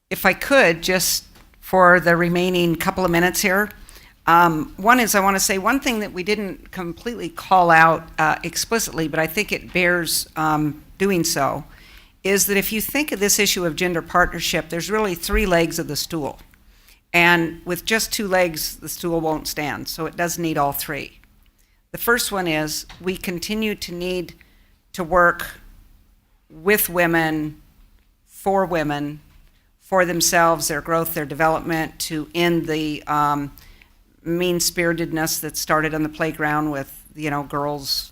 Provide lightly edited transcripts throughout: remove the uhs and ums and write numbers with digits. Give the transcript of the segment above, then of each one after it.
if I could, just for the remaining couple of minutes here, one is I want to say one thing that we didn't completely call out explicitly, but I think it bears doing so, is that if you think of this issue of gender partnership, there's really three legs of the stool. And with just two legs, the stool won't stand, so it does need all three. The first one is we continue to need to work with women, for themselves, their growth, their development, to end the mean-spiritedness that started on the playground with, girls,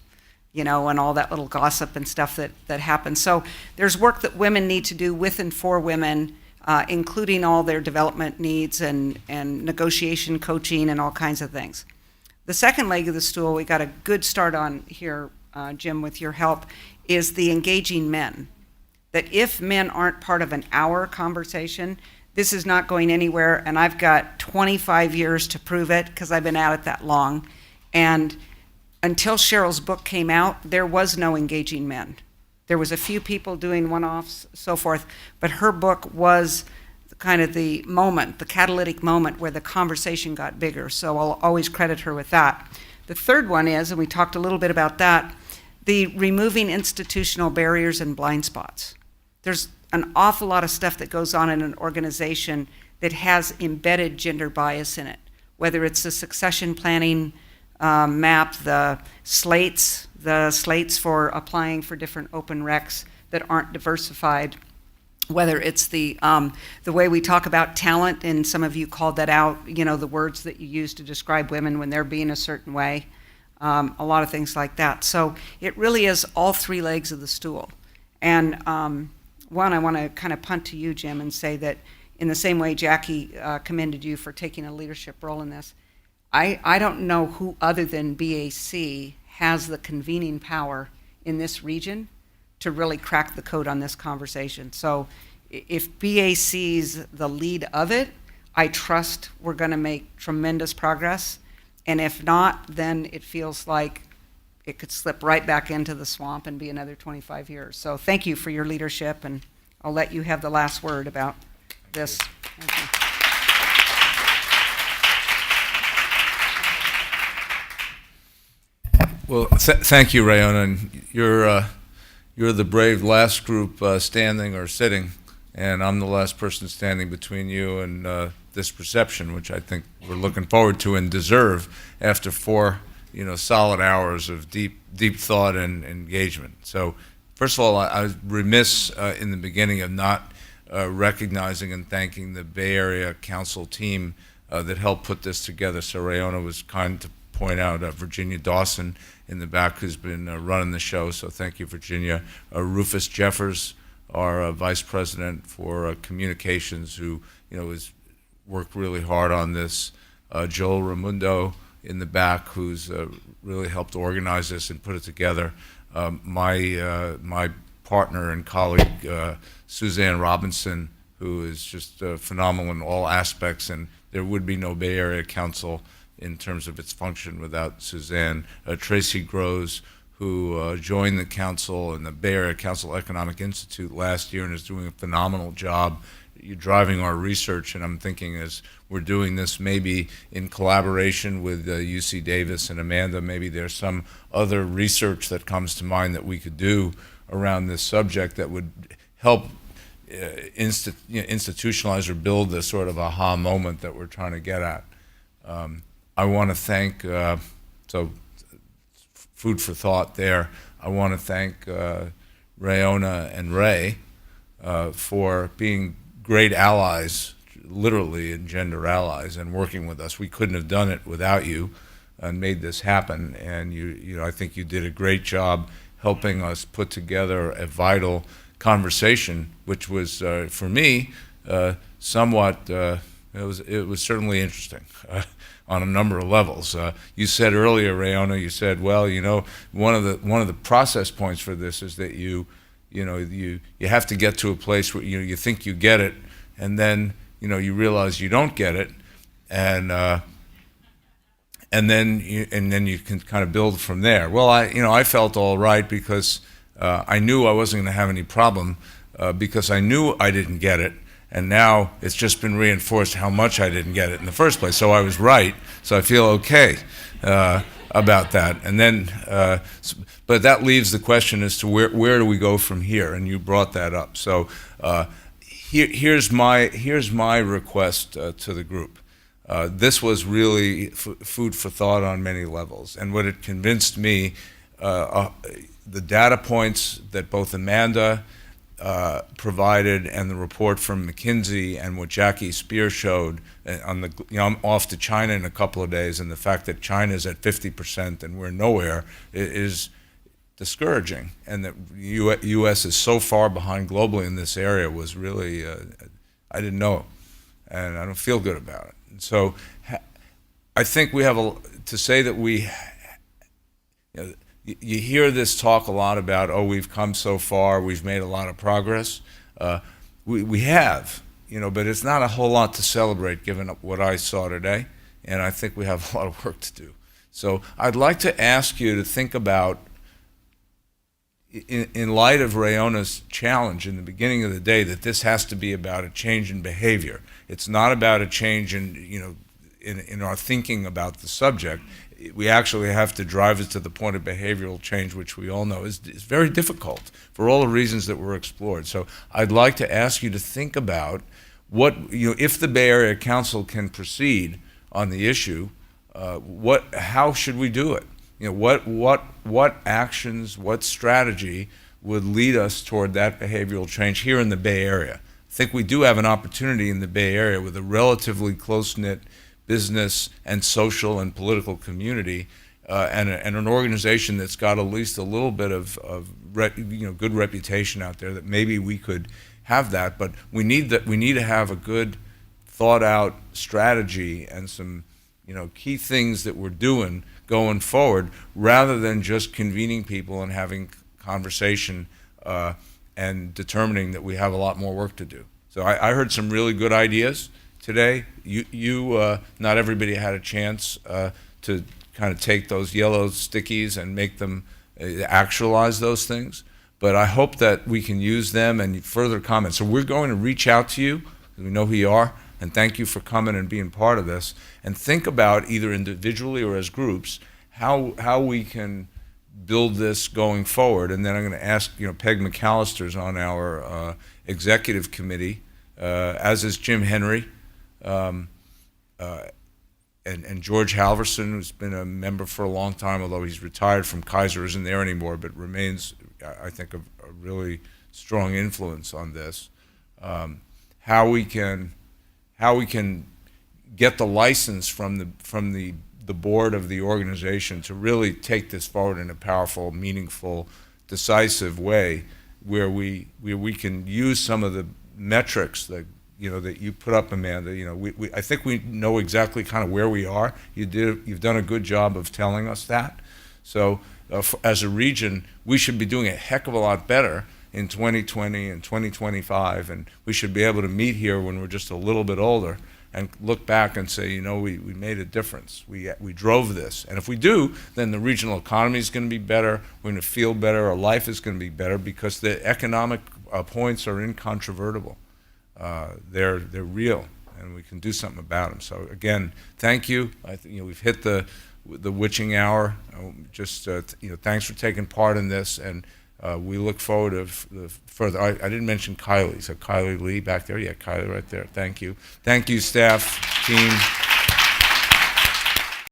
and all that little gossip and stuff that happens. So there's work that women need to do with and for women, including all their development needs and negotiation coaching and all kinds of things. The second leg of the stool, we got a good start on here, Jim, with your help, is the engaging men. That if men aren't part of an hour conversation, this is not going anywhere, and I've got 25 years to prove it because I've been at it that long. And until Cheryl's book came out, there was no engaging men. There was a few people doing one-offs, so forth, but her book was kind of the moment, the catalytic moment where the conversation got bigger, so I'll always credit her with that. The third one is, and we talked a little bit about that, the removing institutional barriers and blind spots. There's an awful lot of stuff that goes on in an organization that has embedded gender bias in it, whether it's the succession planning map, the slates for applying for different open recs that aren't diversified, whether it's the way we talk about talent, and some of you called that out, the words that you use to describe women when they're being a certain way, a lot of things like that. So it really is all three legs of the stool. And one, I want to kind of punt to you, Jim, and say that in the same way Jackie commended you for taking a leadership role in this, I don't know who other than BAC has the convening power in this region to really crack the code on this conversation. So if BAC's the lead of it, I trust we're going to make tremendous progress. And if not, then it feels like it could slip right back into the swamp and be another 25 years. So thank you for your leadership, and I'll let you have the last word about this. Thank you. Well, thank you, Rayona. And you're the brave last group standing or sitting, and I'm the last person standing between you and this reception, which I think we're looking forward to and deserve after 4 solid hours of deep thought and engagement. So first of all, I was remiss in the beginning of not recognizing and thanking the Bay Area Council team that helped put this together. So Rayona was kind to point out Virginia Dawson in the back, who's been running the show, so thank you, Virginia. Rufus Jeffers, our Vice President for Communications, who has worked really hard on this. Joel Ramundo in the back, who's really helped organize this and put it together. My partner and colleague, Suzanne Robinson, who is just phenomenal in all aspects, and there would be no Bay Area Council in terms of its function without Suzanne. Tracy Groves, who joined the council and the Bay Area Council Economic Institute last year and is doing a phenomenal job. You're driving our research, and I'm thinking as we're doing this maybe in collaboration with UC Davis and Amanda, maybe there's some other research that comes to mind that we could do around this subject that would help institutionalize or build the sort of aha moment that we're trying to get at. I want to thank, so food for thought there, I want to thank Rayona and Ray for being great allies, literally, and gender allies, and working with us. We couldn't have done it without you and made this happen, and I think you did a great job helping us put together a vital conversation, which was, for me, somewhat, it was certainly interesting. On a number of levels. You said earlier, Rayona, you said, well, one of the process points for this is that you have to get to a place where you think you get it, and then you realize you don't get it, and then you can kind of build from there. Well, I felt all right because I knew I wasn't going to have any problem because I knew I didn't get it, And now it's just been reinforced how much I didn't get it in the first place. So I was right. So I feel okay about that. And then, but that leaves the question as to where do we go from here? And you brought that up. So here's my request to the group. This was really food for thought on many levels. And what it convinced me, the data points that both Amanda provided and the report from McKinsey and what Jackie Spear showed on the, I'm off to China in a couple of days, and the fact that China is at 50% and we're nowhere is discouraging. And that U.S. is so far behind globally in this area was really, I didn't know, and I don't feel good about it. And so I think we have to say that we, you hear this talk a lot about, oh, we've come so far, we've made a lot of progress. We have, but it's not a whole lot to celebrate given what I saw today, and I think we have a lot of work to do. So I'd like to ask you to think about, in light of Rayona's challenge in the beginning of the day, that this has to be about a change in behavior. It's not about a change in our thinking about the subject. We actually have to drive it to the point of behavioral change, which we all know is very difficult for all the reasons that were explored. So I'd like to ask you to think about what, if the Bay Area Council can proceed on the issue, how should we do it? What actions, what strategy would lead us toward that behavioral change here in the Bay Area? I think we do have an opportunity in the Bay Area with a relatively close-knit business and social and political community, and an organization that's got at least a little bit of good reputation out there, that maybe we could have that. But we need to have a good thought out strategy and some key things that we're doing going forward, rather than just convening people and having conversation and determining that we have a lot more work to do. So I heard some really good ideas today. Not everybody had a chance to kind of take those yellow stickies and make them actualize those things. But I hope that we can use them and further comments. So we're going to reach out to you, we know who you are, and thank you for coming and being part of this. And think about, either individually or as groups, how we can build this going forward. And then I'm going to ask, Peg McAllister's on our executive committee, as is Jim Henry. And George Halverson, who's been a member for a long time, although he's retired from Kaiser, isn't there anymore, but remains, I think, a really strong influence on this. How we can get the license from the board of the organization to really take this forward in a powerful, meaningful, decisive way, where we can use some of the metrics that that you put up, Amanda. I think we know exactly kind of where we are. You've done a good job of telling us that. So as a region, we should be doing a heck of a lot better in 2020 and 2025, and we should be able to meet here when we're just a little bit older and look back and say, we made a difference. We drove this. And if we do, then the regional economy is going to be better. We're going to feel better. Our life is going to be better, because the economic points are incontrovertible. They're real, and we can do something about them. So again, thank you. I think we've hit the witching hour. Thanks for taking part in this, and we look forward to further. I didn't mention Kylie, so Kylie Lee back there. Yeah, Kylie right there. Thank you, staff, team.